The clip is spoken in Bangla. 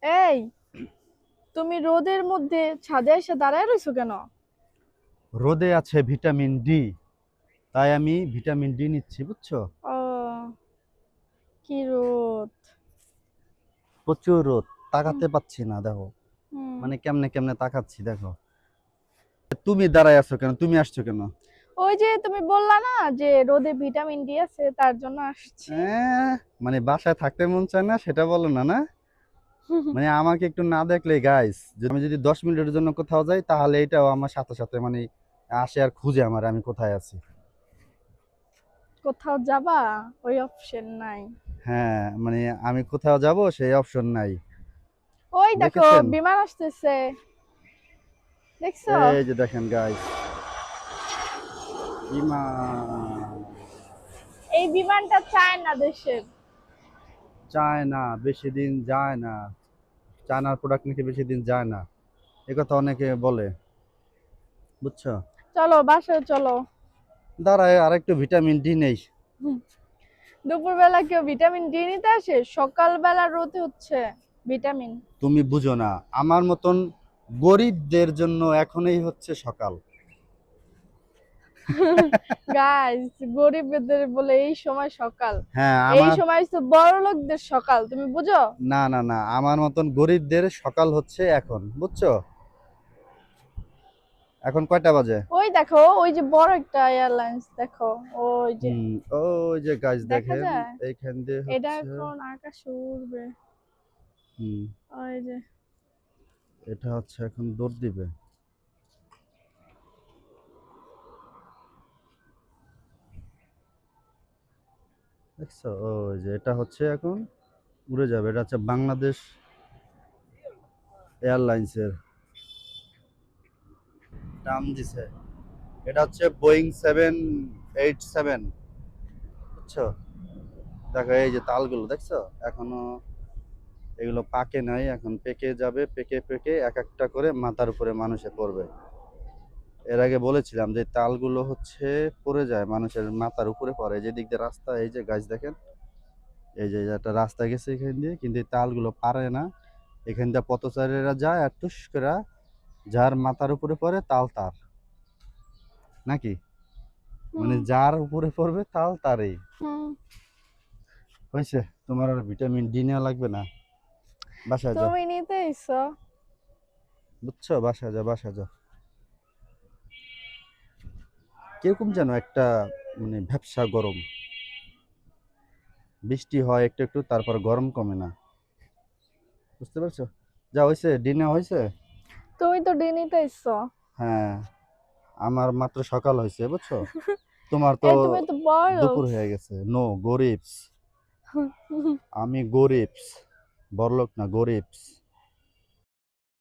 এই, তুমি রোদের মধ্যে ছাদে এসে দাঁড়ায় রইছো কেন? রোদে আছে ভিটামিন ডি, তাই আমি ভিটামিন ডি নিচ্ছি, বুঝছো? ও, কি রোদ! প্রচুর রোদ, হুম, তাকাতে পাচ্ছি না, দেখো। হুম। মানে কেমনে কেমনে তাকাচ্ছি, দেখো। তুমি দাঁড়ায় আছো কেন? তুমি আসছো কেন? ওই যে তুমি বললা না যে রোদে ভিটামিন ডি আছে, তার জন্য আসছি। আহ, মানে বাসায় থাকতে মন চায় না সেটা বলো না, না? মানে আমাকে একটু না দেখলে গাইস, আমি যদি 10 মিনিটের জন্য কোথাও যাই তাহলে এটাও আমার সাথে সাথে মানে আসে আর খুঁজে আমার, আমি কোথায় আছি। কোথাও যাবা? ওই অপশন নাই। হ্যাঁ, মানে আমি কোথাও যাব সেই অপশন নাই। ওই দেখো, দেখেছেন? বিমান আসতেছে, দেখছো? এই যে দেখেন গাইস, বিমান। এই বিমানটা চায়না দেশের। চায় না, বেশি দিন যায় না। চায়নার প্রোডাক্ট নাকি বেশি দিন যায় না, এ কথা অনেকে বলে, বুঝছো? চলো বাসায় চলো। দাঁড়ায় আর একটু ভিটামিন ডি নেই। হুম, দুপুরবেলা কেউ ভিটামিন ডি নিতে আসে? সকালবেলা রোদে হচ্ছে ভিটামিন। তুমি বুঝো না, আমার মতন গরিবদের জন্য এখনই হচ্ছে সকাল। গাইস, গরিবদের বলে এই সময় সকাল? হ্যাঁ এই আমার, সময় তো বড় লোকদের সকাল, তুমি বুঝো? না না না, আমার মতন গরিবদের সকাল হচ্ছে এখন, বুঝছো? এখন কয়টা বাজে? ওই দেখো, ওই যে বড় একটা এয়ারলাইন্স দেখো, ওই যে হুম, ওই যে গাছ দেখা দেখেন, যায়। এইখান দিয়ে এটা হচ্ছে। এখন আকাশে উড়বে। হুম, ওই যে এটা হচ্ছে এখন দৌড় দিবে। দেখছো? ওই যে এটা হচ্ছে এখন উড়ে যাবে, এটা হচ্ছে বাংলাদেশ এয়ারলাইন্সের নাম দিছে। এটা হচ্ছে বোয়িং 787, বুঝছো? দেখো এই যে তালগুলো দেখছো, এখনো এগুলো পাকে নাই, এখন পেকে যাবে, পেকে পেকে এক একটা করে মাথার উপরে মানুষে পড়বে। এর আগে বলেছিলাম যে তালগুলো হচ্ছে পড়ে যায় মানুষের মাথার উপরে পড়ে, যে দিক দিয়ে রাস্তা, এই যে গাছ দেখেন, এই যে একটা রাস্তা গেছে এখান দিয়ে, কিন্তু এই তালগুলো পারে না। এখান দিয়ে পথচারীরা যায় আর টুস করে যার মাথার উপরে পড়ে তাল তার, নাকি? মানে হুম, যার উপরে পড়বে তাল তারই। হুম। হয়েছে, তোমার আর ভিটামিন ডি নেওয়া লাগবে না। বাসায় যাও, তুমি নিতে এসো। বুঝছো? বাসায় যাও, বাসায় যাও। কিরকম যেন একটা মানে ভ্যাপসা গরম, বৃষ্টি হয় একটু একটু, তারপর গরম কমে না, বুঝতে পারছো? যা হয়েছে, ডিনার হয়েছে। তুমি তো ডি নিতে এসো। হ্যাঁ, আমার মাত্র সকাল হয়েছে, বুঝছো? তোমার তো এই তুমি তো বড় লোক। দুপুর হয়ে গেছে। নো, গরিবস। আমি গরিবস, বড়লোক না, গরিবস।